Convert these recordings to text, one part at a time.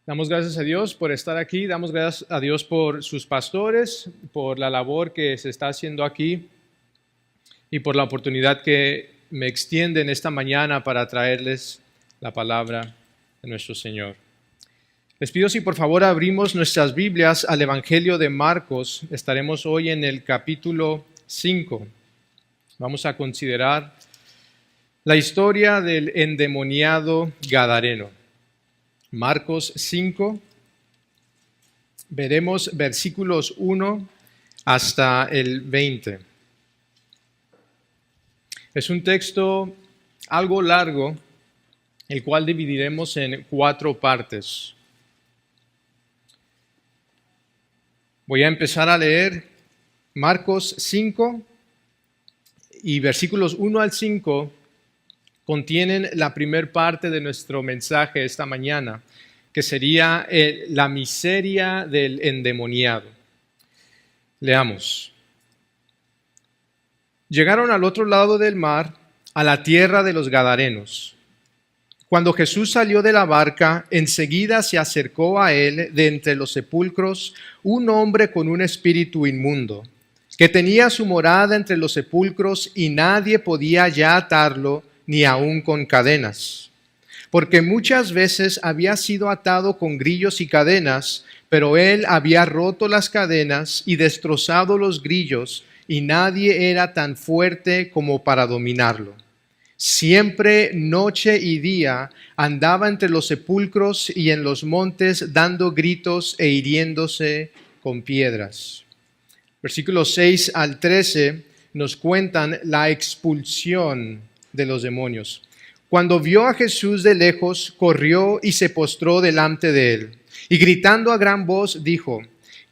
Damos gracias a Dios por estar aquí, damos gracias a Dios por sus pastores, por la labor que se está haciendo aquí y por la oportunidad que me extienden esta mañana para traerles la palabra de nuestro Señor. Les pido si por favor abrimos nuestras Biblias al Evangelio de Marcos. Estaremos hoy en el capítulo 5. Vamos a considerar la historia del endemoniado gadareno. Marcos 5, veremos versículos 1 hasta el 20. Es un texto algo largo, el cual dividiremos en 4 partes. Voy a empezar a leer Marcos 5 y versículos 1 al 5 contienen la primer parte de nuestro mensaje esta mañana, que sería la miseria del endemoniado. Leamos. Llegaron al otro lado del mar, a la tierra de los Gadarenos. Cuando Jesús salió de la barca, enseguida se acercó a él de entre los sepulcros un hombre con un espíritu inmundo, que tenía su morada entre los sepulcros y nadie podía ya atarlo, ni aun con cadenas, porque muchas veces había sido atado con grillos y cadenas, pero él había roto las cadenas y destrozado los grillos, y nadie era tan fuerte como para dominarlo. Siempre, noche y día, andaba entre los sepulcros y en los montes, dando gritos e hiriéndose con piedras. Versículos 6 al 13 nos cuentan la expulsión de los demonios. Cuando vio a Jesús de lejos, corrió y se postró delante de él. Y gritando a gran voz, dijo: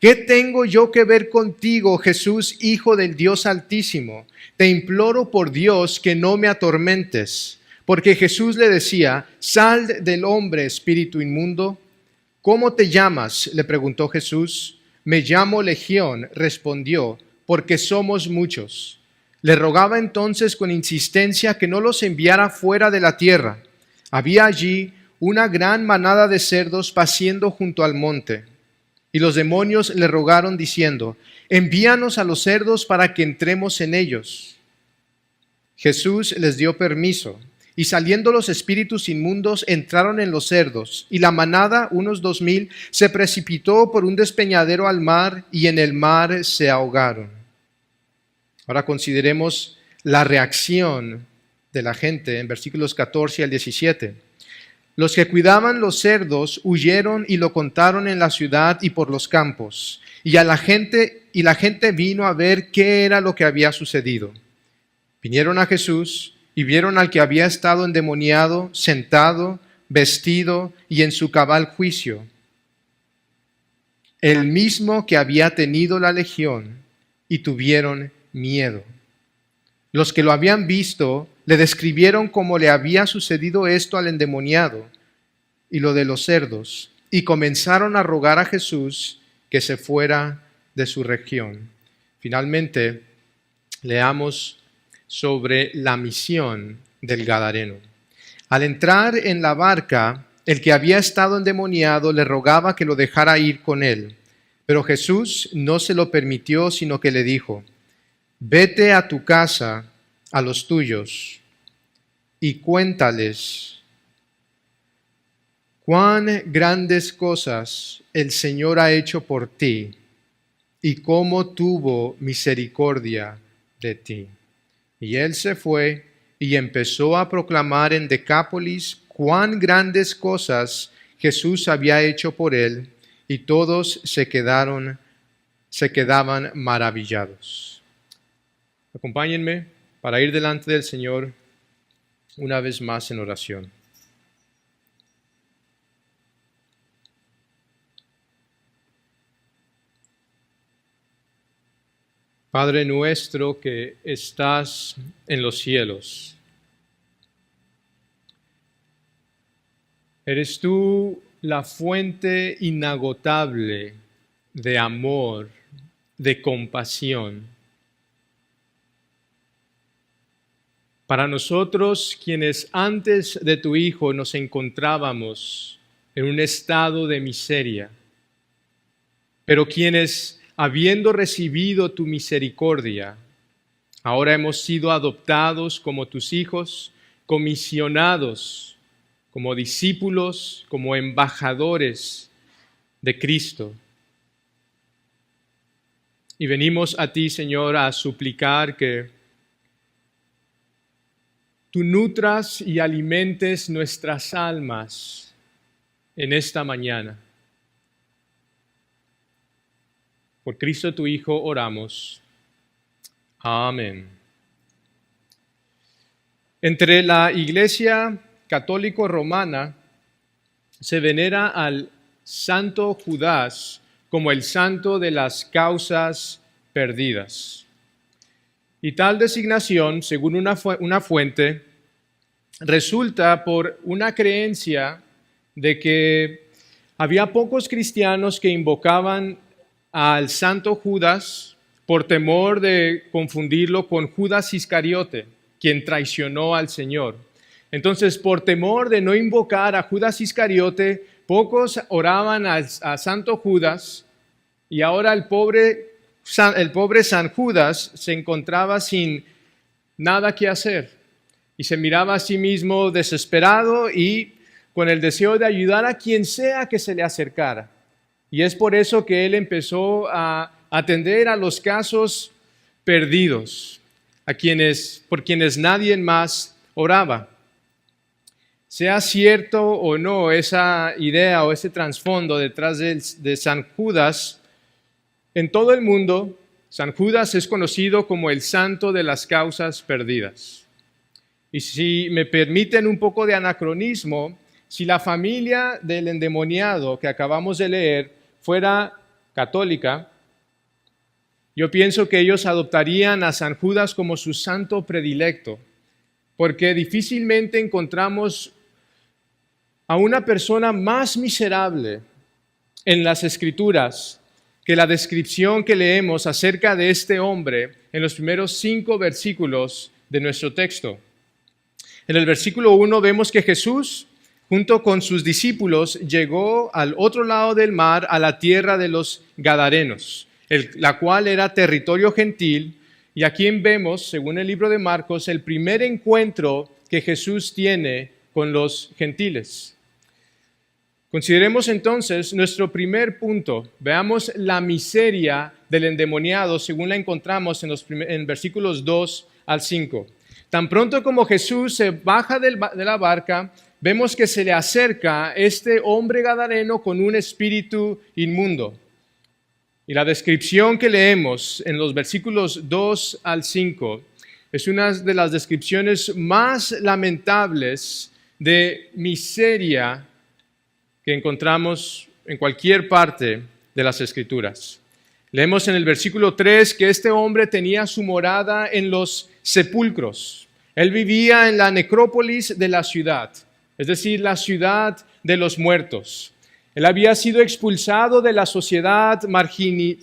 ¿Qué tengo yo que ver contigo, Jesús, Hijo del Dios Altísimo? Te imploro por Dios que no me atormentes. Porque Jesús le decía: Sal del hombre, espíritu inmundo. ¿Cómo te llamas?, le preguntó Jesús. Me llamo Legión, respondió, porque somos muchos. Le rogaba entonces con insistencia que no los enviara fuera de la tierra. Había allí una gran manada de cerdos paciendo junto al monte. Y los demonios le rogaron diciendo: Envíanos a los cerdos para que entremos en ellos. Jesús les dio permiso, y saliendo los espíritus inmundos entraron en los cerdos, y la manada, unos 2,000, se precipitó por un despeñadero al mar, y en el mar se ahogaron. Ahora consideremos la reacción de la gente en versículos 14 al 17. Los que cuidaban los cerdos huyeron y lo contaron en la ciudad y por los campos, y la gente vino a ver qué era lo que había sucedido. Vinieron a Jesús y vieron al que había estado endemoniado, sentado, vestido y en su cabal juicio, el mismo que había tenido la legión, y tuvieron miedo. Los que lo habían visto le describieron cómo le había sucedido esto al endemoniado y lo de los cerdos, y comenzaron a rogar a Jesús que se fuera de su región. Finalmente, leamos sobre la misión del gadareno. Al entrar en la barca, el que había estado endemoniado le rogaba que lo dejara ir con él, pero Jesús no se lo permitió, sino que le dijo: Vete a tu casa, a los tuyos, y cuéntales cuán grandes cosas el Señor ha hecho por ti y cómo tuvo misericordia de ti. Y él se fue y empezó a proclamar en Decápolis cuán grandes cosas Jesús había hecho por él, y todos se quedaban maravillados. Acompáñenme para ir delante del Señor una vez más en oración. Padre nuestro que estás en los cielos, eres tú la fuente inagotable de amor, de compasión. Para nosotros, quienes antes de tu Hijo nos encontrábamos en un estado de miseria. Pero quienes, habiendo recibido tu misericordia, ahora hemos sido adoptados como tus hijos, comisionados como discípulos, como embajadores de Cristo. Y venimos a ti, Señor, a suplicar que tú nutras y alimentes nuestras almas en esta mañana. Por Cristo tu Hijo oramos. Amén. Entre la Iglesia católico-romana se venera al Santo Judas como el santo de las causas perdidas. Y tal designación, según una fuente, resulta por una creencia de que había pocos cristianos que invocaban al Santo Judas por temor de confundirlo con Judas Iscariote, quien traicionó al Señor. Entonces, por temor de no invocar a Judas Iscariote, pocos oraban a Santo Judas, y ahora el pobre San Judas se encontraba sin nada que hacer y se miraba a sí mismo desesperado y con el deseo de ayudar a quien sea que se le acercara. Y es por eso que él empezó a atender a los casos perdidos, por quienes nadie más oraba. Sea cierto o no esa idea o ese trasfondo detrás de San Judas, en todo el mundo, San Judas es conocido como el santo de las causas perdidas. Y si me permiten un poco de anacronismo, si la familia del endemoniado que acabamos de leer fuera católica, yo pienso que ellos adoptarían a San Judas como su santo predilecto, porque difícilmente encontramos a una persona más miserable en las Escrituras que la descripción que leemos acerca de este hombre en los primeros 5 versículos de nuestro texto. En el versículo 1 vemos que Jesús, junto con sus discípulos, llegó al otro lado del mar, a la tierra de los Gadarenos, la cual era territorio gentil, y aquí vemos, según el libro de Marcos, el primer encuentro que Jesús tiene con los gentiles. Consideremos entonces nuestro primer punto. Veamos la miseria del endemoniado según la encontramos en versículos 2 al 5. Tan pronto como Jesús se baja de la barca, vemos que se le acerca este hombre gadareno con un espíritu inmundo. Y la descripción que leemos en los versículos 2 al 5 es una de las descripciones más lamentables de miseria que encontramos en cualquier parte de las Escrituras. Leemos en el versículo 3 que este hombre tenía su morada en los sepulcros. Él vivía en la necrópolis de la ciudad, es decir, la ciudad de los muertos. Él había sido expulsado de la sociedad,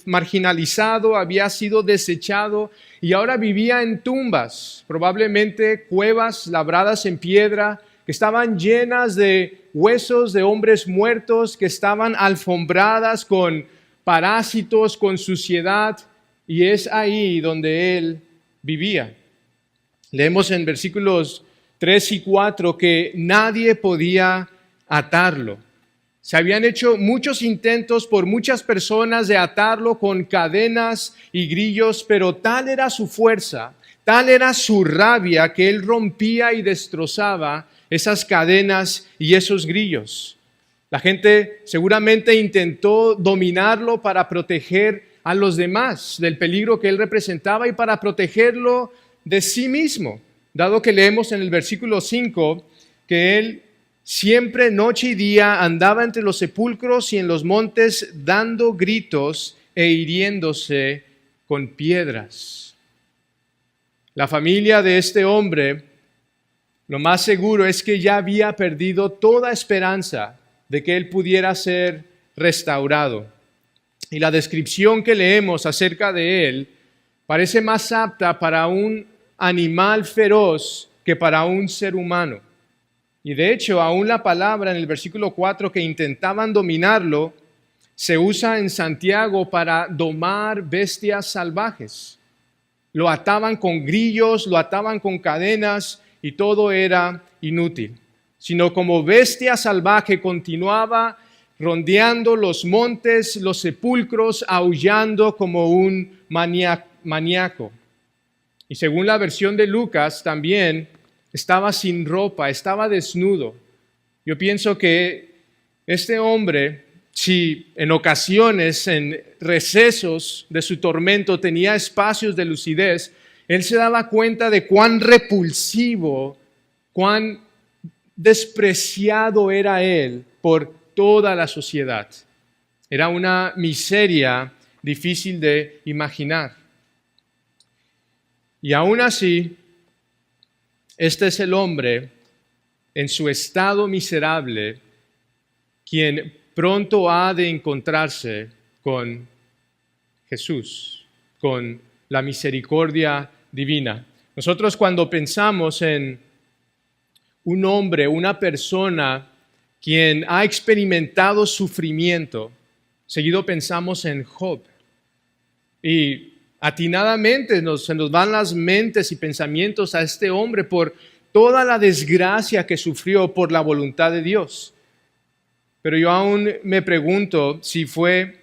marginalizado, había sido desechado y ahora vivía en tumbas, probablemente cuevas labradas en piedra, que estaban llenas de huesos de hombres muertos, que estaban alfombradas con parásitos, con suciedad, y es ahí donde él vivía. Leemos en versículos 3 y 4 que nadie podía atarlo. Se habían hecho muchos intentos por muchas personas de atarlo con cadenas y grillos, pero tal era su fuerza, tal era su rabia que él rompía y destrozaba esas cadenas y esos grillos. La gente seguramente intentó dominarlo para proteger a los demás del peligro que él representaba y para protegerlo de sí mismo, dado que leemos en el versículo 5 que él siempre, noche y día, andaba entre los sepulcros y en los montes dando gritos e hiriéndose con piedras. La familia de este hombre, lo más seguro es que ya había perdido toda esperanza de que él pudiera ser restaurado. Y la descripción que leemos acerca de él parece más apta para un animal feroz que para un ser humano. Y de hecho, aún la palabra en el versículo 4 que intentaban dominarlo, se usa en Santiago para domar bestias salvajes. Lo ataban con grillos, lo ataban con cadenas y todo era inútil. Sino como bestia salvaje continuaba rondeando los montes, los sepulcros, aullando como un maníaco. Y según la versión de Lucas también estaba sin ropa, estaba desnudo. Yo pienso que este hombre, si en ocasiones, en recesos de su tormento, tenía espacios de lucidez, él se daba cuenta de cuán repulsivo, cuán despreciado era él por toda la sociedad. Era una miseria difícil de imaginar. Y aún así, este es el hombre en su estado miserable quien pronto ha de encontrarse con Jesús, con la misericordia divina. Nosotros cuando pensamos en un hombre, una persona quien ha experimentado sufrimiento, seguido pensamos en Job. Y atinadamente se nos van las mentes y pensamientos a este hombre por toda la desgracia que sufrió por la voluntad de Dios. Pero yo aún me pregunto si fue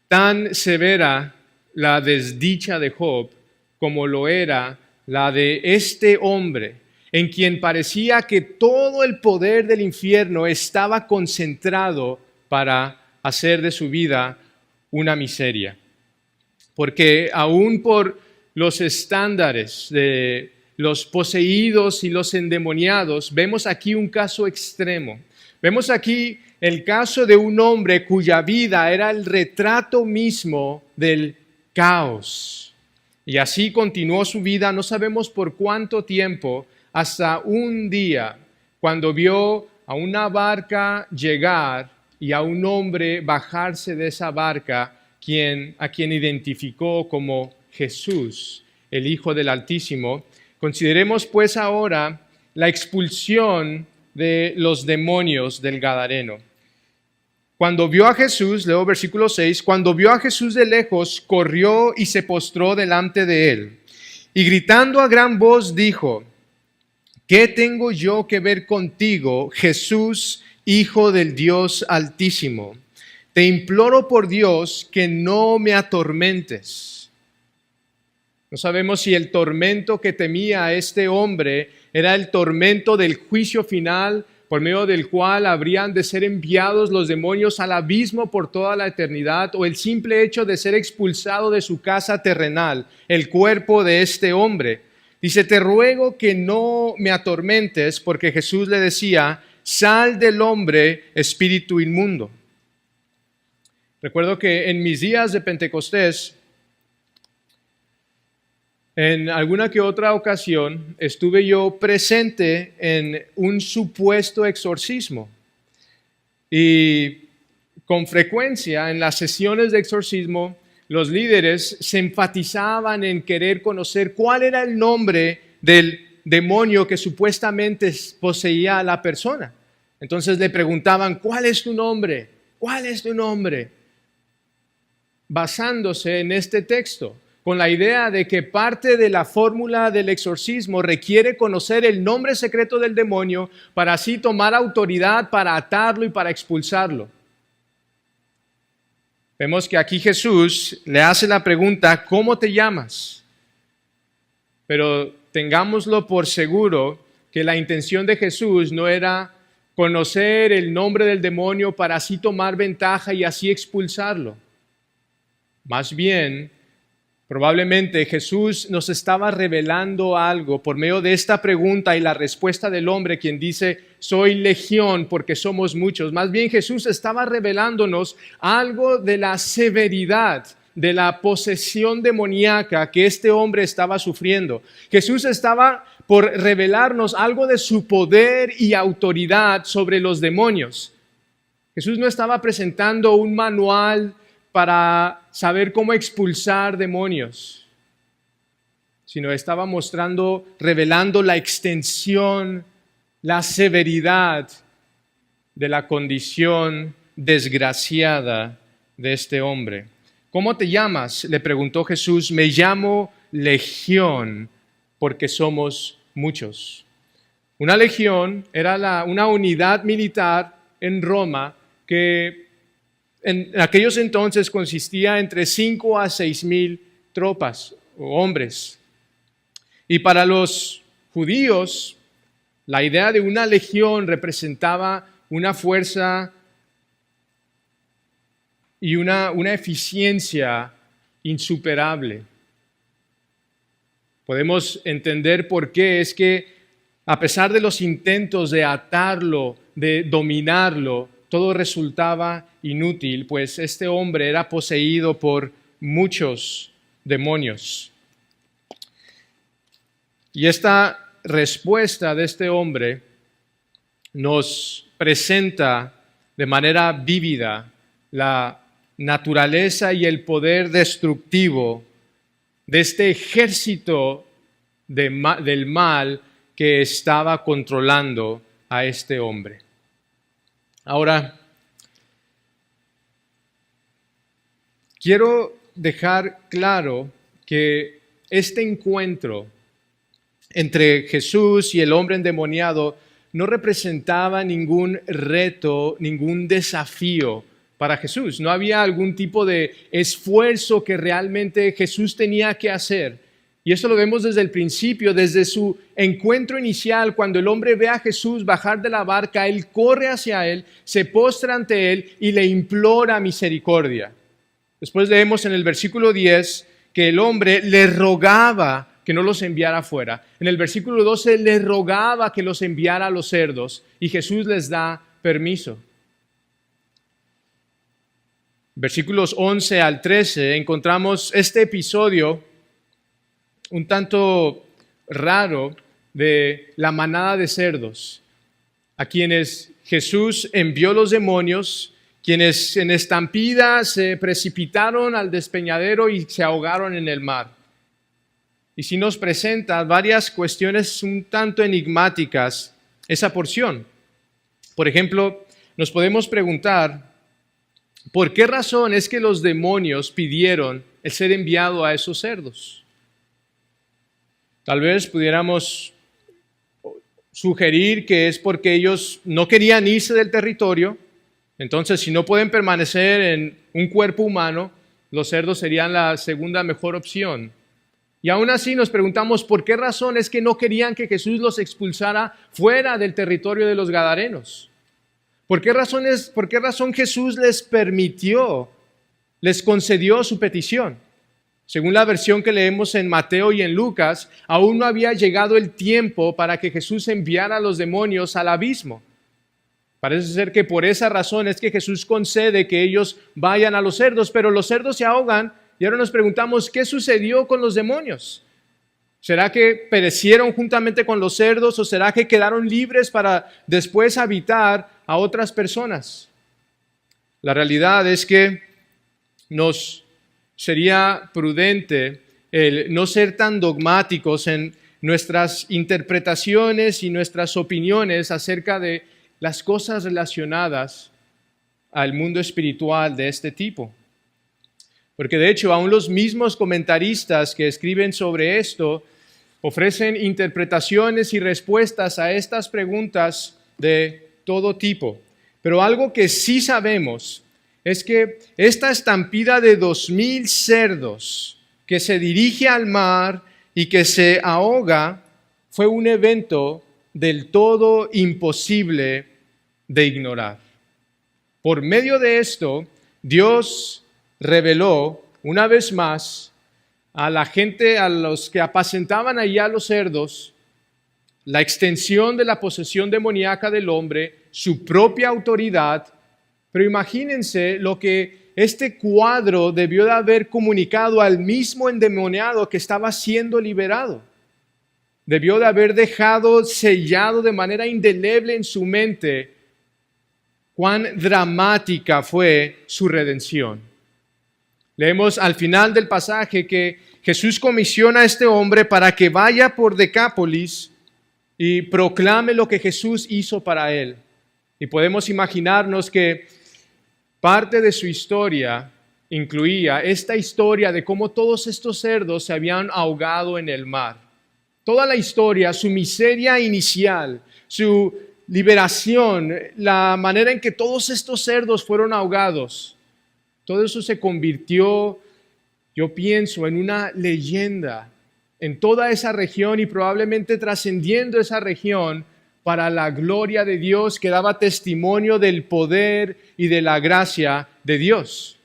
tan severa la desdicha de Job como lo era la de este hombre, en quien parecía que todo el poder del infierno estaba concentrado para hacer de su vida una miseria. Porque aún por los estándares de los poseídos y los endemoniados, vemos aquí un caso extremo. Vemos aquí el caso de un hombre cuya vida era el retrato mismo del caos. Y así continuó su vida, no sabemos por cuánto tiempo, hasta un día, cuando vio a una barca llegar y a un hombre bajarse de esa barca, a quien identificó como Jesús, el Hijo del Altísimo. Consideremos pues ahora la expulsión de los demonios del Gadareno. Cuando vio a Jesús, leo versículo 6, cuando vio a Jesús de lejos, corrió y se postró delante de él. Y gritando a gran voz dijo: ¿qué tengo yo que ver contigo, Jesús, Hijo del Dios Altísimo? Te imploro por Dios que no me atormentes. No sabemos si el tormento que temía este hombre era el tormento del juicio final, por medio del cual habrían de ser enviados los demonios al abismo por toda la eternidad, o el simple hecho de ser expulsado de su casa terrenal, el cuerpo de este hombre. Dice: te ruego que no me atormentes, porque Jesús le decía: sal del hombre, espíritu inmundo. Recuerdo que en mis días de Pentecostés, en alguna que otra ocasión, estuve yo presente en un supuesto exorcismo. Y con frecuencia en las sesiones de exorcismo, los líderes se enfatizaban en querer conocer cuál era el nombre del demonio que supuestamente poseía a la persona. Entonces le preguntaban: ¿cuál es tu nombre? ¿Cuál es tu nombre? Basándose en este texto, con la idea de que parte de la fórmula del exorcismo requiere conocer el nombre secreto del demonio para así tomar autoridad para atarlo y para expulsarlo. Vemos que aquí Jesús le hace la pregunta: ¿cómo te llamas? Pero tengámoslo por seguro que la intención de Jesús no era conocer el nombre del demonio para así tomar ventaja y así expulsarlo. Más bien, probablemente Jesús nos estaba revelando algo por medio de esta pregunta y la respuesta del hombre, quien dice: soy legión porque somos muchos. Más bien Jesús estaba revelándonos algo de la severidad, de la posesión demoníaca que este hombre estaba sufriendo. Jesús estaba por revelarnos algo de su poder y autoridad sobre los demonios. Jesús no estaba presentando un manual para saber cómo expulsar demonios, sino estaba revelando la extensión la severidad de la condición desgraciada de este hombre. ¿Cómo te llamas?, le preguntó Jesús. Me llamo Legión, porque somos muchos. Una legión era una unidad militar en Roma que en aquellos entonces consistía entre 5 a 6,000 tropas o hombres. Y para los judíos, la idea de una legión representaba una fuerza y una eficiencia insuperable. Podemos entender por qué es que, a pesar de los intentos de atarlo, de dominarlo, todo resultaba inútil, pues este hombre era poseído por muchos demonios. Y esta respuesta de este hombre nos presenta de manera vívida la naturaleza y el poder destructivo de este ejército del mal que estaba controlando a este hombre. Ahora, quiero dejar claro que este encuentro entre Jesús y el hombre endemoniado no representaba ningún reto, ningún desafío para Jesús. No había algún tipo de esfuerzo que realmente Jesús tenía que hacer. Y eso lo vemos desde el principio, desde su encuentro inicial, cuando el hombre ve a Jesús bajar de la barca, él corre hacia él, se postra ante él y le implora misericordia. Después leemos en el versículo 10 que el hombre le rogaba que no los enviara afuera. En el versículo 12 le rogaba que los enviara a los cerdos y Jesús les da permiso. Versículos 11 al 13 encontramos este episodio un tanto raro de la manada de cerdos, a quienes Jesús envió los demonios, quienes en estampida se precipitaron al despeñadero y se ahogaron en el mar. Y sí nos presenta varias cuestiones un tanto enigmáticas esa porción. Por ejemplo, nos podemos preguntar, ¿por qué razón es que los demonios pidieron el ser enviado a esos cerdos? Tal vez pudiéramos sugerir que es porque ellos no querían irse del territorio. Entonces, si no pueden permanecer en un cuerpo humano, los cerdos serían la segunda mejor opción. Y aún así nos preguntamos por qué razón es que no querían que Jesús los expulsara fuera del territorio de los gadarenos. ¿Por qué razón Jesús les permitió, les concedió su petición? Según la versión que leemos en Mateo y en Lucas, aún no había llegado el tiempo para que Jesús enviara a los demonios al abismo. Parece ser que por esa razón es que Jesús concede que ellos vayan a los cerdos, pero los cerdos se ahogan y ahora nos preguntamos, ¿qué sucedió con los demonios? ¿Será que perecieron juntamente con los cerdos o será que quedaron libres para después habitar a otras personas? La realidad es que nos sería prudente el no ser tan dogmáticos en nuestras interpretaciones y nuestras opiniones acerca de las cosas relacionadas al mundo espiritual de este tipo. Porque de hecho, aún los mismos comentaristas que escriben sobre esto ofrecen interpretaciones y respuestas a estas preguntas de todo tipo. Pero algo que sí sabemos es que esta estampida de 2,000 cerdos que se dirige al mar y que se ahoga fue un evento del todo imposible de ignorar. Por medio de esto, Dios reveló una vez más a la gente, a los que apacentaban allá los cerdos, la extensión de la posesión demoníaca del hombre, su propia autoridad. Pero imagínense lo que este cuadro debió de haber comunicado al mismo endemoniado que estaba siendo liberado. Debió de haber dejado sellado de manera indeleble en su mente cuán dramática fue su redención. Leemos al final del pasaje que Jesús comisiona a este hombre para que vaya por Decápolis y proclame lo que Jesús hizo para él. Y podemos imaginarnos que parte de su historia incluía esta historia de cómo todos estos cerdos se habían ahogado en el mar. Toda la historia, su miseria inicial, su liberación, la manera en que todos estos cerdos fueron ahogados, todo eso se convirtió, yo pienso, en una leyenda en toda esa región y probablemente trascendiendo esa región para la gloria de Dios, que daba testimonio del poder y de la gracia de Dios.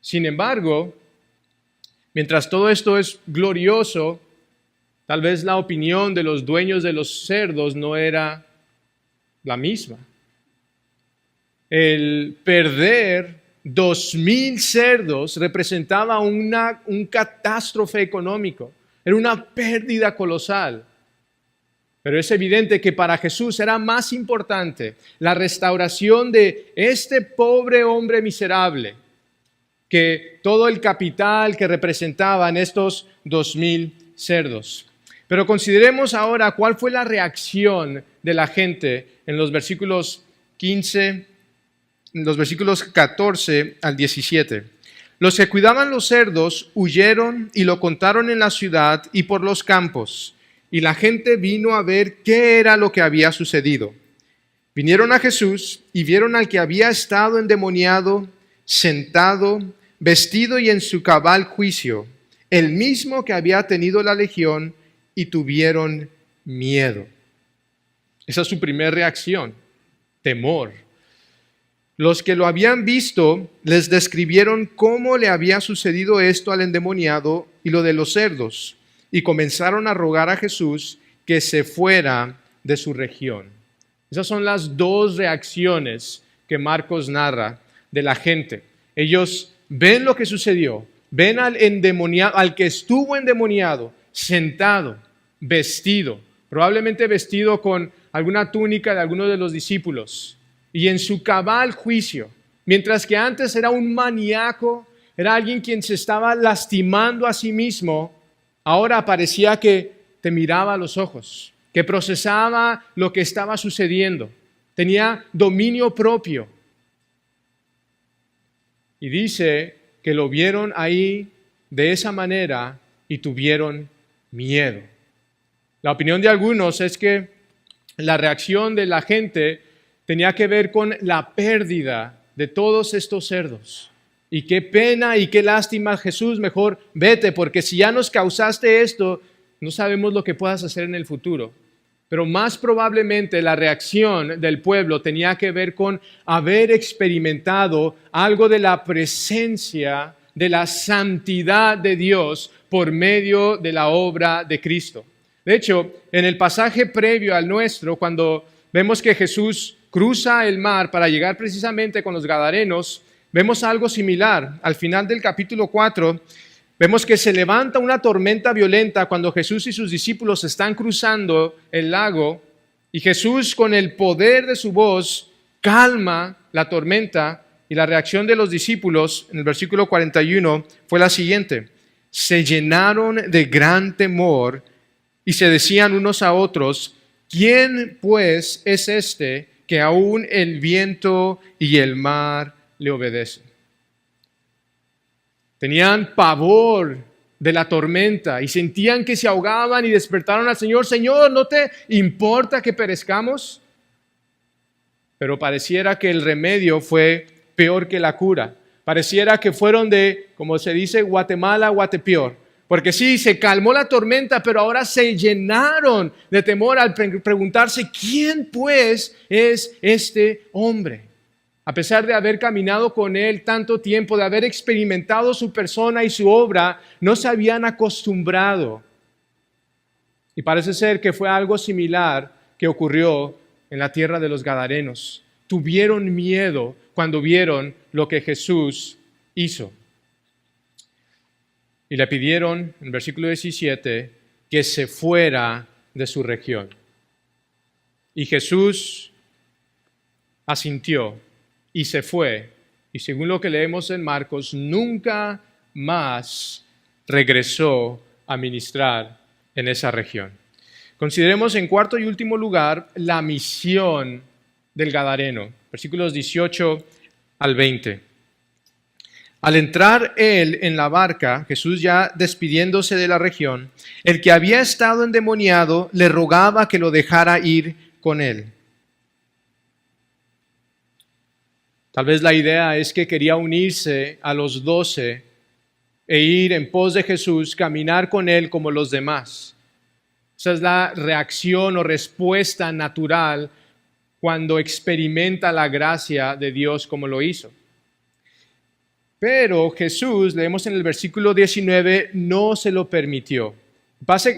Sin embargo, mientras todo esto es glorioso, tal vez la opinión de los dueños de los cerdos no era la misma. El perder 2,000 cerdos representaba un catástrofe económico, era una pérdida colosal. Pero es evidente que para Jesús era más importante la restauración de este pobre hombre miserable que todo el capital que representaban estos 2,000 cerdos. Pero consideremos ahora cuál fue la reacción de la gente en los versículos 14 al 17. Los que cuidaban los cerdos huyeron y lo contaron en la ciudad y por los campos, y la gente vino a ver qué era lo que había sucedido. Vinieron a Jesús y vieron al que había estado endemoniado, sentado, vestido y en su cabal juicio, el mismo que había tenido la legión, y tuvieron miedo. Esa es su primera reacción, temor. Los que lo habían visto les describieron cómo le había sucedido esto al endemoniado y lo de los cerdos, y comenzaron a rogar a Jesús que se fuera de su región. Esas son las dos reacciones que Marcos narra de la gente. Ellos ven lo que sucedió, ven al endemoniado, al que estuvo endemoniado, sentado, vestido, probablemente vestido con alguna túnica de alguno de los discípulos, y en su cabal juicio, mientras que antes era un maníaco, era alguien quien se estaba lastimando a sí mismo, ahora parecía que te miraba a los ojos, que procesaba lo que estaba sucediendo, tenía dominio propio. Y dice que lo vieron ahí de esa manera y tuvieron miedo. La opinión de algunos es que la reacción de la gente tenía que ver con la pérdida de todos estos cerdos. Y qué pena y qué lástima, Jesús, mejor vete, porque si ya nos causaste esto, no sabemos lo que puedas hacer en el futuro. Pero más probablemente la reacción del pueblo tenía que ver con haber experimentado algo de la presencia, de la santidad de Dios por medio de la obra de Cristo. De hecho, en el pasaje previo al nuestro, cuando vemos que Jesús cruza el mar para llegar precisamente con los gadarenos, vemos algo similar. Al final del capítulo 4, vemos que se levanta una tormenta violenta cuando Jesús y sus discípulos están cruzando el lago, y Jesús, con el poder de su voz, calma la tormenta, y la reacción de los discípulos en el versículo 41 fue la siguiente: se llenaron de gran temor y se decían unos a otros, ¿quién pues es este que aún el viento y el mar le obedecen? Tenían pavor de la tormenta y sentían que se ahogaban y despertaron al Señor. Señor, ¿no te importa que perezcamos? Pero pareciera que el remedio fue peor que la cura. Pareciera que fueron de, como se dice, Guatemala a Guatepeor. Porque sí, se calmó la tormenta, pero ahora se llenaron de temor al preguntarse, ¿quién pues es este hombre? A pesar de haber caminado con él tanto tiempo, de haber experimentado su persona y su obra, no se habían acostumbrado. Y parece ser que fue algo similar que ocurrió en la tierra de los Gadarenos. Tuvieron miedo cuando vieron lo que Jesús hizo. Y le pidieron, en el versículo 17, que se fuera de su región. Y Jesús asintió y se fue. Y según lo que leemos en Marcos, nunca más regresó a ministrar en esa región. Consideremos en cuarto y último lugar la misión del Gadareno, versículos 18 al 20. Al entrar él en la barca, Jesús ya despidiéndose de la región, el que había estado endemoniado le rogaba que lo dejara ir con él. Tal vez la idea es que quería unirse a los 12 e ir en pos de Jesús, caminar con él como los demás. Esa es la reacción o respuesta natural cuando experimenta la gracia de Dios como lo hizo. Pero Jesús, leemos en el versículo 19, no se lo permitió.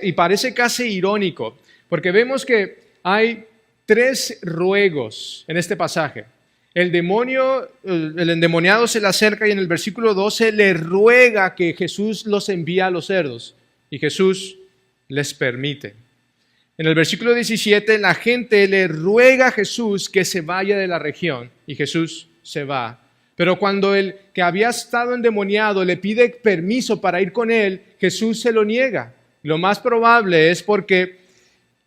Y parece casi irónico, porque vemos que hay 3 ruegos en este pasaje. El endemoniado se le acerca y en el versículo 12 le ruega que Jesús los envíe a los cerdos. Y Jesús les permite. En el versículo 17 la gente le ruega a Jesús que se vaya de la región y Jesús se va. Pero cuando el que había estado endemoniado le pide permiso para ir con él, Jesús se lo niega. Lo más probable es porque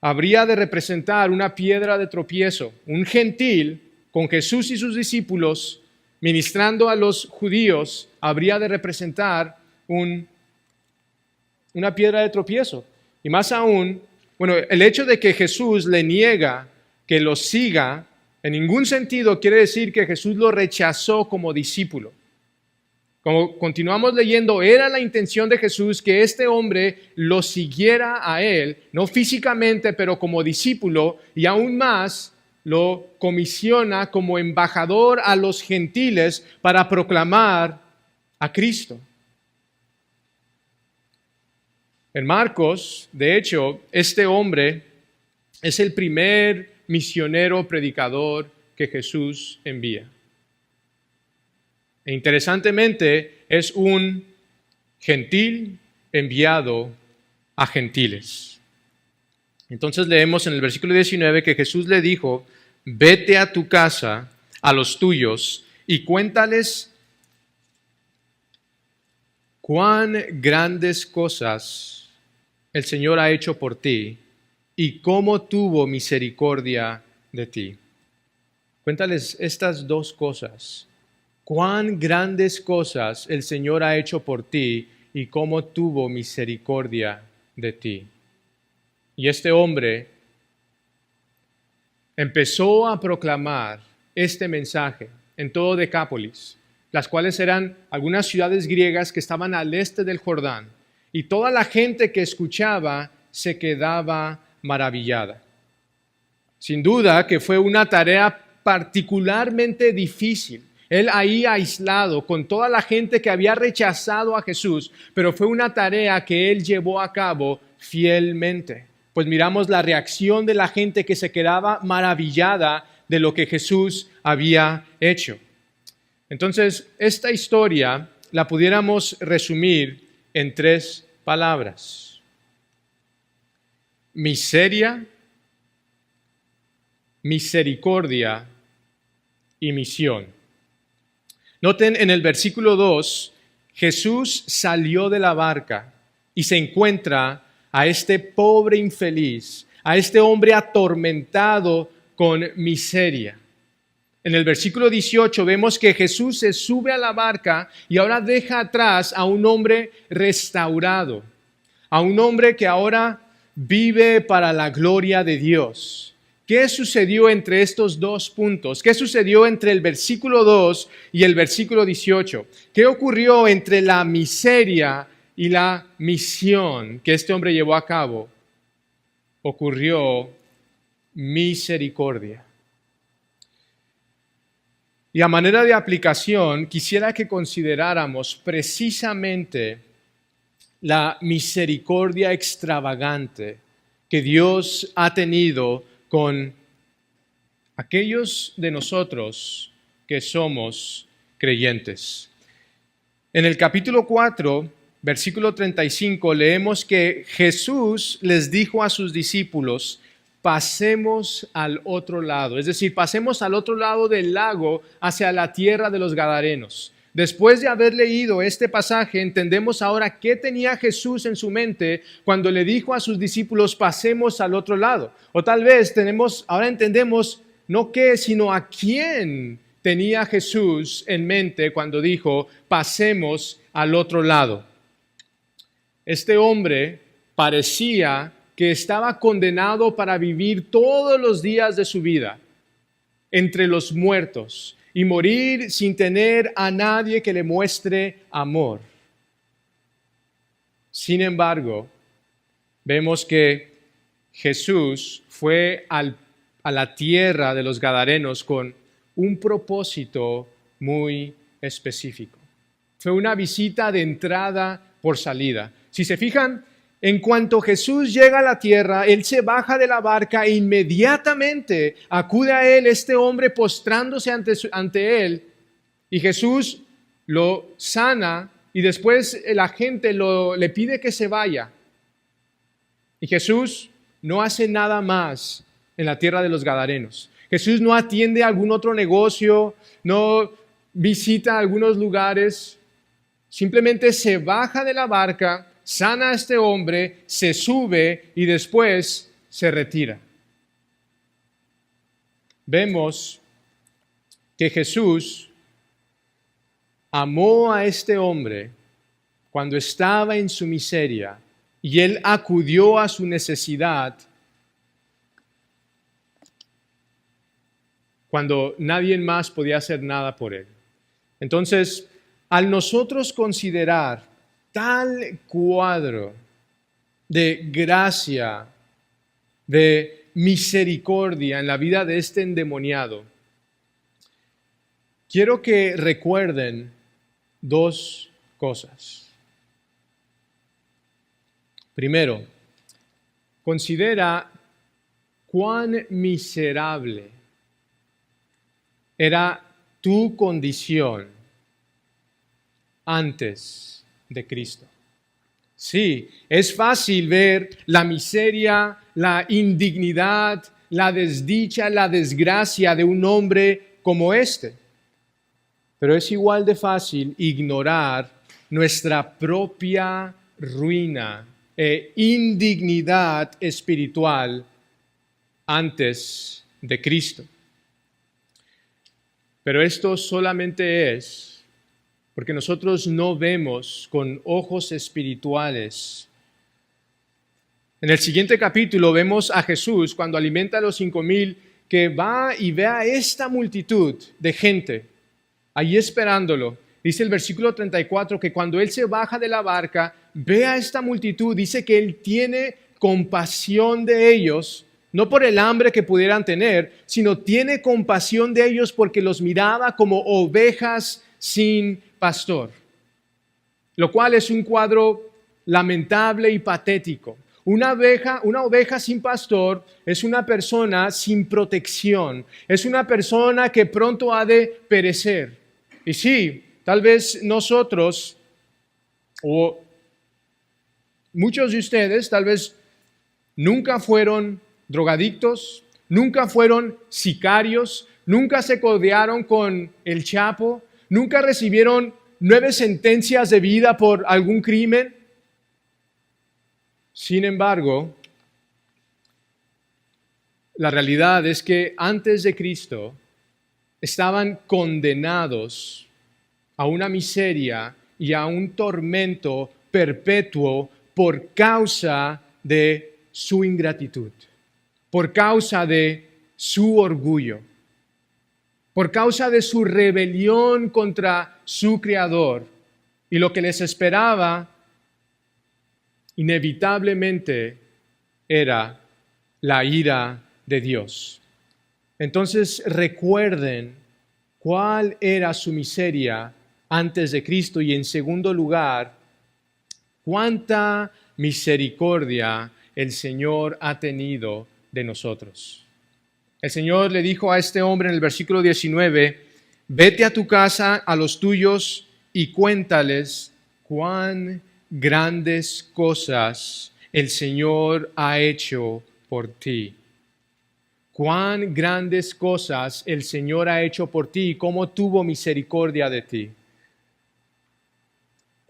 habría de representar una piedra de tropiezo. Un gentil con Jesús y sus discípulos ministrando a los judíos habría de representar una piedra de tropiezo. Y más aún, el hecho de que Jesús le niega que lo siga, en ningún sentido quiere decir que Jesús lo rechazó como discípulo. Como continuamos leyendo, era la intención de Jesús que este hombre lo siguiera a él, no físicamente, pero como discípulo, y aún más lo comisiona como embajador a los gentiles para proclamar a Cristo. En Marcos, de hecho, este hombre es el primer misionero predicador que Jesús envía. E interesantemente, es un gentil enviado a gentiles. Entonces leemos en el versículo 19 que Jesús le dijo, vete a tu casa, a los tuyos, y cuéntales cuán grandes cosas el Señor ha hecho por ti y cómo tuvo misericordia de ti. Cuéntales estas 2 cosas. Cuán grandes cosas el Señor ha hecho por ti y cómo tuvo misericordia de ti. Y este hombre empezó a proclamar este mensaje en todo Decápolis, las cuales eran algunas ciudades griegas que estaban al este del Jordán. Y toda la gente que escuchaba se quedaba maravillada. Sin duda que fue una tarea particularmente difícil. Él ahí aislado con toda la gente que había rechazado a Jesús, pero fue una tarea que él llevó a cabo fielmente. Pues miramos la reacción de la gente que se quedaba maravillada de lo que Jesús había hecho. Entonces, esta historia la pudiéramos resumir en 3 palabras. Miseria, misericordia y misión. Noten en el versículo 2, Jesús salió de la barca y se encuentra a este pobre infeliz, a este hombre atormentado con miseria. En el versículo 18 vemos que Jesús se sube a la barca y ahora deja atrás a un hombre restaurado, a un hombre que ahora vive para la gloria de Dios. ¿Qué sucedió entre estos 2 puntos? ¿Qué sucedió entre el versículo 2 y el versículo 18? ¿Qué ocurrió entre la miseria y la misión que este hombre llevó a cabo? Ocurrió misericordia. Y a manera de aplicación, quisiera que consideráramos precisamente la misericordia extravagante que Dios ha tenido con aquellos de nosotros que somos creyentes. En el capítulo 4, versículo 35, leemos que Jesús les dijo a sus discípulos, pasemos al otro lado, es decir, pasemos al otro lado del lago hacia la tierra de los Gadarenos. Después de haber leído este pasaje, entendemos ahora qué tenía Jesús en su mente cuando le dijo a sus discípulos, pasemos al otro lado. O tal vez ahora entendemos no qué, sino a quién tenía Jesús en mente cuando dijo, pasemos al otro lado. Este hombre parecía que estaba condenado para vivir todos los días de su vida entre los muertos y morir sin tener a nadie que le muestre amor. Sin embargo, vemos que Jesús fue a la tierra de los Gadarenos con un propósito muy específico. Fue una visita de entrada por salida. Si se fijan, en cuanto Jesús llega a la tierra, Él se baja de la barca e inmediatamente acude a Él este hombre postrándose ante Él, y Jesús lo sana y después la gente le pide que se vaya. Y Jesús no hace nada más en la tierra de los Gadarenos. Jesús no atiende algún otro negocio, no visita algunos lugares, simplemente se baja de la barca, sana a este hombre, se sube y después se retira. Vemos que Jesús amó a este hombre cuando estaba en su miseria y él acudió a su necesidad cuando nadie más podía hacer nada por él. Entonces, al nosotros considerar tal cuadro de gracia, de misericordia en la vida de este endemoniado, quiero que recuerden dos cosas. Primero, considera cuán miserable era tu condición antes de Cristo. Sí, es fácil ver la miseria, la indignidad, la desdicha, la desgracia de un hombre como este. Pero es igual de fácil ignorar nuestra propia ruina e indignidad espiritual antes de Cristo. Pero esto solamente es porque nosotros no vemos con ojos espirituales. En el siguiente capítulo vemos a Jesús cuando alimenta a los 5,000, que va y ve a esta multitud de gente ahí esperándolo. Dice el versículo 34 que cuando Él se baja de la barca, ve a esta multitud, dice que Él tiene compasión de ellos, no por el hambre que pudieran tener, sino tiene compasión de ellos porque los miraba como ovejas sin pastor, lo cual es un cuadro lamentable y patético. Una oveja sin pastor es una persona sin protección, es una persona que pronto ha de perecer. Y sí, tal vez nosotros o muchos de ustedes tal vez nunca fueron drogadictos, nunca fueron sicarios, nunca se codearon con el Chapo, nunca recibieron 9 sentencias de vida por algún crimen. Sin embargo, la realidad es que antes de Cristo estaban condenados a una miseria y a un tormento perpetuo por causa de su ingratitud, por causa de su orgullo, por causa de su rebelión contra su Creador. Y lo que les esperaba inevitablemente era la ira de Dios. Entonces recuerden cuál era su miseria antes de Cristo y en segundo lugar, cuánta misericordia el Señor ha tenido de nosotros. El Señor le dijo a este hombre en el versículo 19, vete a tu casa, a los tuyos, y cuéntales cuán grandes cosas el Señor ha hecho por ti. Cuán grandes cosas el Señor ha hecho por ti y cómo tuvo misericordia de ti.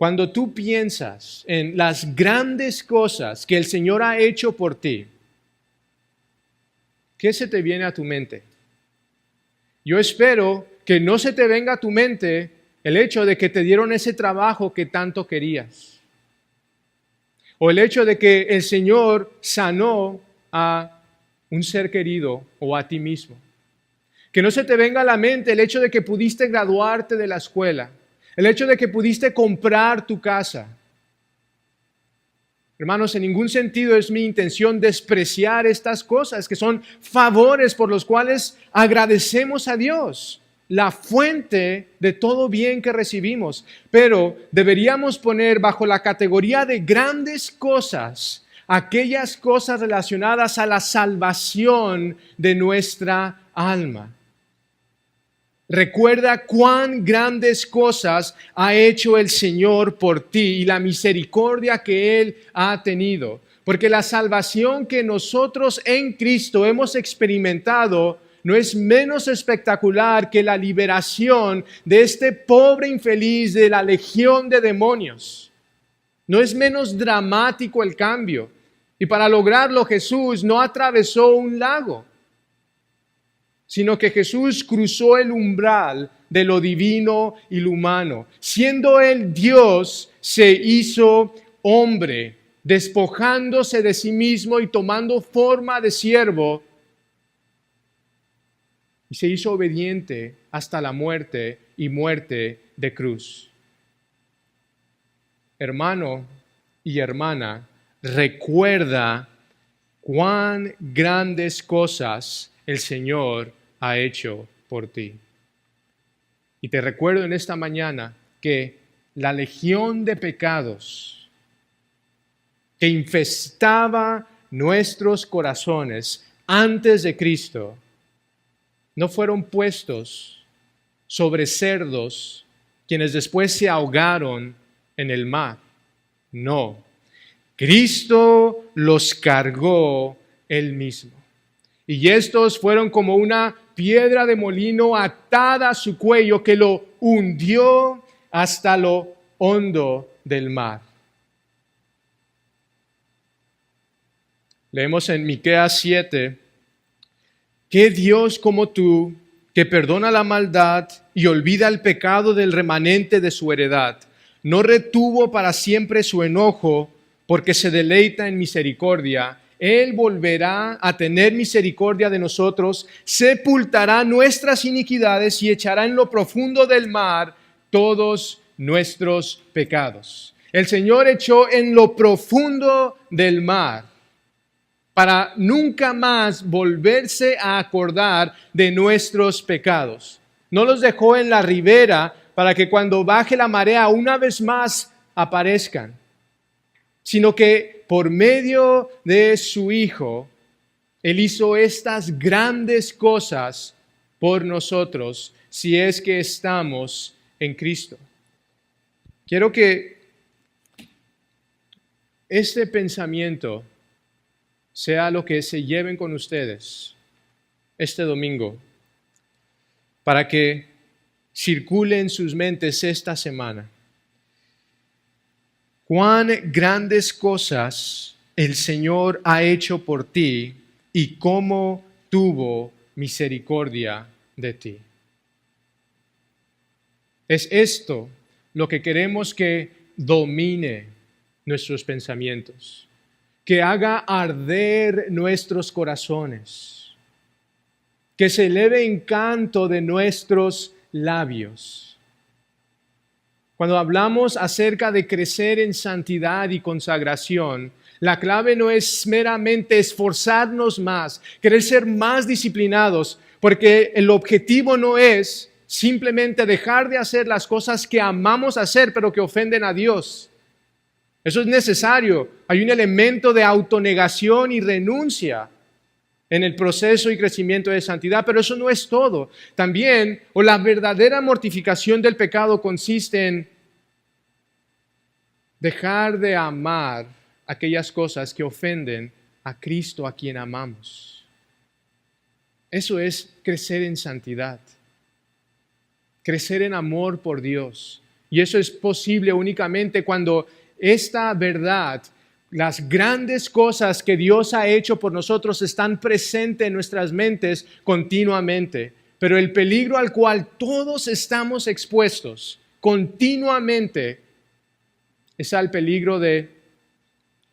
Cuando tú piensas en las grandes cosas que el Señor ha hecho por ti, ¿qué se te viene a tu mente? Yo espero que no se te venga a tu mente el hecho de que te dieron ese trabajo que tanto querías. O el hecho de que el Señor sanó a un ser querido o a ti mismo. Que no se te venga a la mente el hecho de que pudiste graduarte de la escuela. El hecho de que pudiste comprar tu casa. Hermanos, en ningún sentido es mi intención despreciar estas cosas que son favores por los cuales agradecemos a Dios, la fuente de todo bien que recibimos. Pero deberíamos poner bajo la categoría de grandes cosas aquellas cosas relacionadas a la salvación de nuestra alma. Recuerda cuán grandes cosas ha hecho el Señor por ti y la misericordia que Él ha tenido. Porque la salvación que nosotros en Cristo hemos experimentado no es menos espectacular que la liberación de este pobre infeliz de la legión de demonios. No es menos dramático el cambio. Y para lograrlo Jesús no atravesó un lago, sino que Jesús cruzó el umbral de lo divino y lo humano. Siendo Él Dios, se hizo hombre, despojándose de sí mismo y tomando forma de siervo, y se hizo obediente hasta la muerte y muerte de cruz. Hermano y hermana, recuerda cuán grandes cosas el Señor ha hecho por ti. Y te recuerdo en esta mañana que la legión de pecados que infestaba nuestros corazones antes de Cristo no fueron puestos sobre cerdos quienes después se ahogaron en el mar. No, Cristo los cargó Él mismo. Y estos fueron como una piedra de molino atada a su cuello que lo hundió hasta lo hondo del mar. Leemos en Miqueas 7, ¿qué Dios como tú, que perdona la maldad y olvida el pecado del remanente de su heredad, no retuvo para siempre su enojo, porque se deleita en misericordia? Él volverá a tener misericordia de nosotros, sepultará nuestras iniquidades y echará en lo profundo del mar todos nuestros pecados. El Señor echó en lo profundo del mar para nunca más volverse a acordar de nuestros pecados. No los dejó en la ribera para que cuando baje la marea una vez más aparezcan, sino que por medio de su Hijo, Él hizo estas grandes cosas por nosotros, si es que estamos en Cristo. Quiero que este pensamiento sea lo que se lleven con ustedes este domingo, para que circule en sus mentes esta semana. Cuán grandes cosas el Señor ha hecho por ti y cómo tuvo misericordia de ti. Es esto lo que queremos que domine nuestros pensamientos, que haga arder nuestros corazones, que se eleve en canto de nuestros labios. Cuando hablamos acerca de crecer en santidad y consagración, la clave no es meramente esforzarnos más, querer ser más disciplinados, porque el objetivo no es simplemente dejar de hacer las cosas que amamos hacer, pero que ofenden a Dios. Eso es necesario. Hay un elemento de autonegación y renuncia en el proceso y crecimiento de santidad, pero eso no es todo. También, la verdadera mortificación del pecado consiste en dejar de amar aquellas cosas que ofenden a Cristo, a quien amamos. Eso es crecer en santidad, crecer en amor por Dios Y eso es posible únicamente cuando esta verdad, las grandes cosas que Dios ha hecho por nosotros están presentes en nuestras mentes continuamente. Pero el peligro al cual todos estamos expuestos continuamente es al peligro de,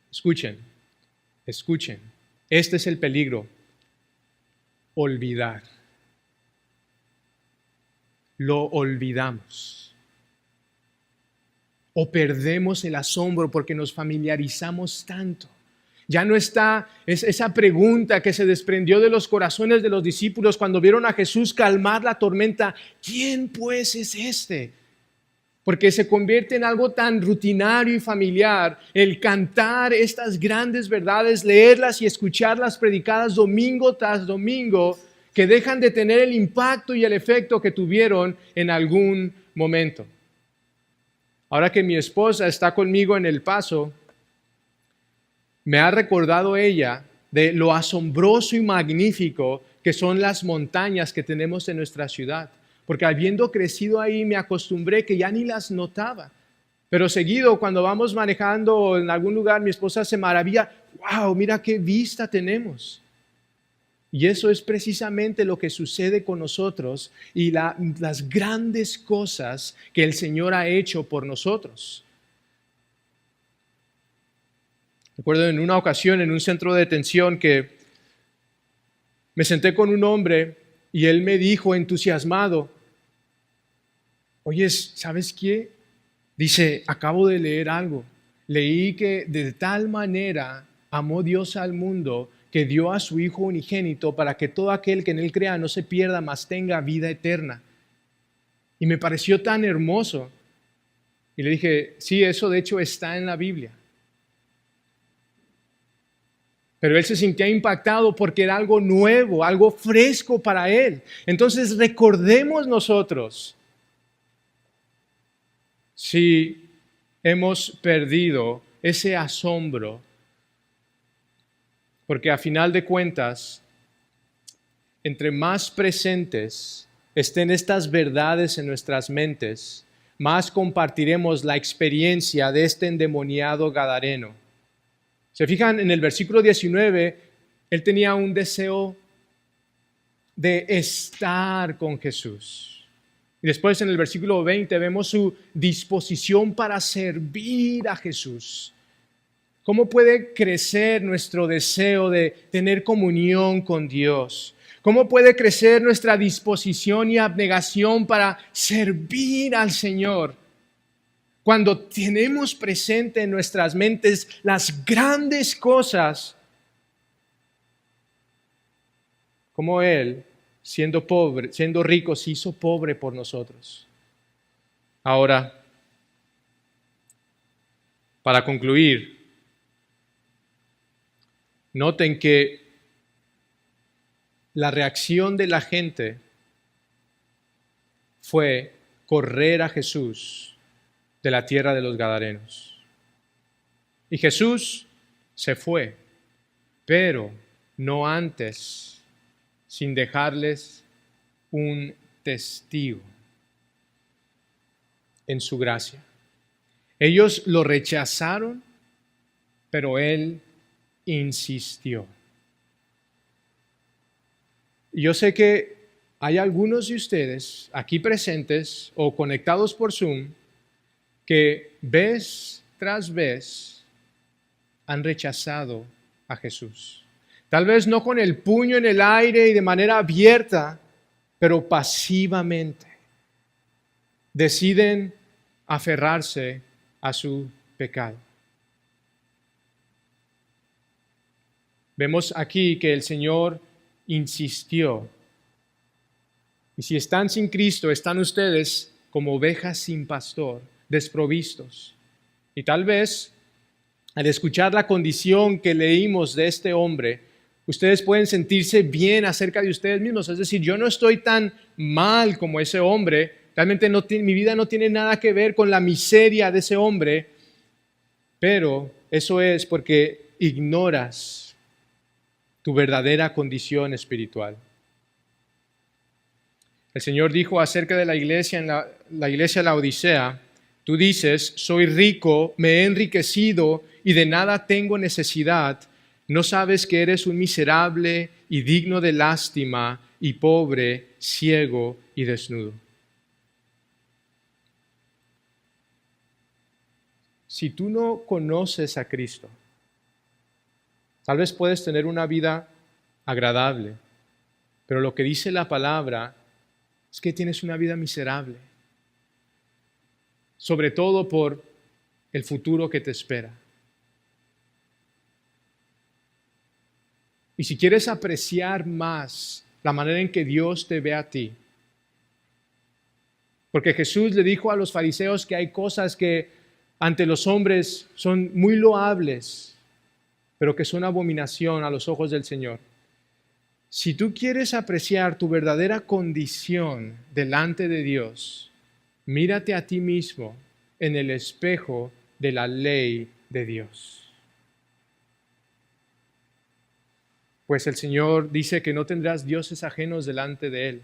escuchen, este es el peligro, olvidar. Lo olvidamos. O perdemos el asombro porque nos familiarizamos tanto. Ya no está esa pregunta que se desprendió de los corazones de los discípulos cuando vieron a Jesús calmar la tormenta. ¿Quién pues es este? Porque se convierte en algo tan rutinario y familiar el cantar estas grandes verdades, leerlas y escucharlas predicadas domingo tras domingo, que dejan de tener el impacto y el efecto que tuvieron en algún momento. Ahora que mi esposa está conmigo en El Paso, me ha recordado ella de lo asombroso y magnífico que son las montañas que tenemos en nuestra ciudad. Porque habiendo crecido ahí me acostumbré que ya ni las notaba. Pero seguido cuando vamos manejando en algún lugar, mi esposa se maravilla, wow, mira qué vista tenemos. Y eso es precisamente lo que sucede con nosotros y las grandes cosas que el Señor ha hecho por nosotros. Recuerdo en una ocasión en un centro de detención que me senté con un hombre y él me dijo entusiasmado, oye, ¿sabes qué? Dice, acabo de leer algo. Leí que de tal manera amó Dios al mundo que dio a su Hijo unigénito para que todo aquel que en Él crea no se pierda, mas tenga vida eterna. Y me pareció tan hermoso. Y le dije, sí, eso de hecho está en la Biblia. Pero él se sentía impactado porque era algo nuevo, algo fresco para él. Entonces recordemos nosotros, si hemos perdido ese asombro, porque a final de cuentas, entre más presentes estén estas verdades en nuestras mentes, más compartiremos la experiencia de este endemoniado gadareno. Se fijan en el versículo 19, él tenía un deseo de estar con Jesús. Y después en el versículo 20 vemos su disposición para servir a Jesús. ¿Cómo puede crecer nuestro deseo de tener comunión con Dios? ¿Cómo puede crecer nuestra disposición y abnegación para servir al Señor? Cuando tenemos presente en nuestras mentes las grandes cosas, como Él, siendo pobre, siendo rico, se hizo pobre por nosotros. Ahora, para concluir, noten que la reacción de la gente fue correr a Jesús de la tierra de los Gadarenos. Y Jesús se fue, pero no antes, sin dejarles un testigo en su gracia. Ellos lo rechazaron, pero Él insistió. Yo sé que hay algunos de ustedes aquí presentes o conectados por Zoom que vez tras vez han rechazado a Jesús. Tal vez no con el puño en el aire y de manera abierta, pero pasivamente. Deciden aferrarse a su pecado. Vemos aquí que el Señor insistió. Y si están sin Cristo, están ustedes como ovejas sin pastor, desprovistos. Y tal vez, al escuchar la condición que leímos de este hombre, ustedes pueden sentirse bien acerca de ustedes mismos. Es decir, yo no estoy tan mal como ese hombre. Realmente mi vida no tiene nada que ver con la miseria de ese hombre. Pero eso es porque ignoras tu verdadera condición espiritual. El Señor dijo acerca de la iglesia, en la iglesia de la Odisea, Tú dices, soy rico, me he enriquecido y de nada tengo necesidad. No sabes que eres un miserable y digno de lástima y pobre, ciego y desnudo. Si tú no conoces a Cristo, tal vez puedes tener una vida agradable, pero lo que dice la palabra es que tienes una vida miserable, sobre todo por el futuro que te espera. Y si quieres apreciar más la manera en que Dios te ve a ti, porque Jesús le dijo a los fariseos que hay cosas que ante los hombres son muy loables, pero que son abominación a los ojos del Señor. Si tú quieres apreciar tu verdadera condición delante de Dios, mírate a ti mismo en el espejo de la ley de Dios. Pues el Señor dice que no tendrás dioses ajenos delante de Él.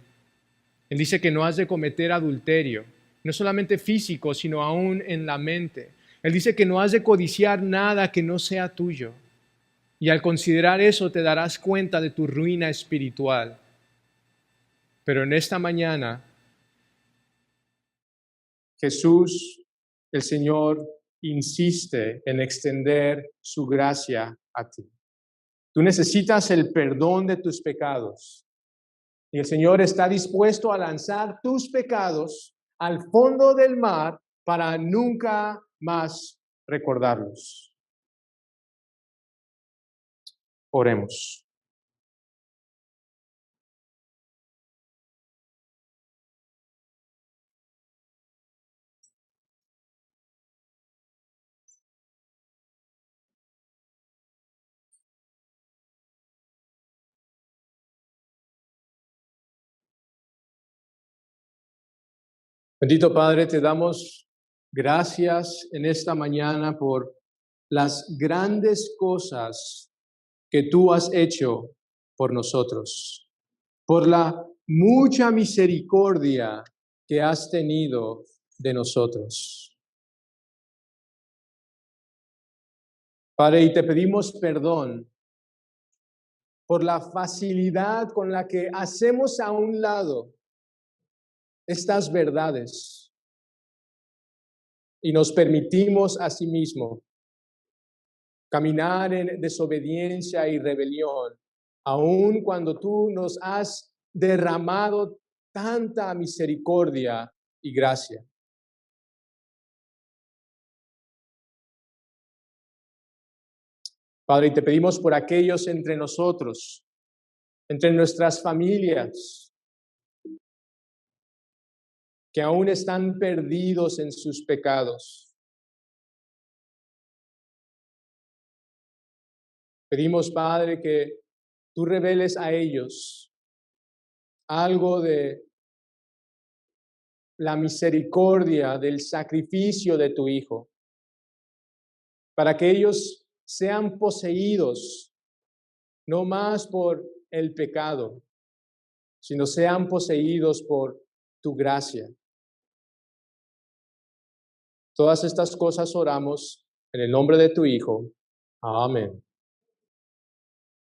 Él dice que no has de cometer adulterio, no solamente físico, sino aún en la mente. Él dice que no has de codiciar nada que no sea tuyo. Y al considerar eso te darás cuenta de tu ruina espiritual. Pero en esta mañana, Jesús, el Señor, insiste en extender su gracia a ti. Tú necesitas el perdón de tus pecados. Y el Señor está dispuesto a lanzar tus pecados al fondo del mar para nunca más recordarlos. Oremos. Bendito Padre, te damos gracias en esta mañana por las grandes cosas que tú has hecho por nosotros, por la mucha misericordia que has tenido de nosotros. Padre, y te pedimos perdón por la facilidad con la que hacemos a un lado estas verdades y nos permitimos a sí mismo caminar en desobediencia y rebelión, aun cuando tú nos has derramado tanta misericordia y gracia. Padre, y te pedimos por aquellos entre nosotros, entre nuestras familias, que aún están perdidos en sus pecados. Pedimos, Padre, que tú reveles a ellos algo de la misericordia, del sacrificio de tu Hijo, para que ellos sean poseídos no más por el pecado, sino sean poseídos por tu gracia. Todas estas cosas oramos en el nombre de tu Hijo. Amén.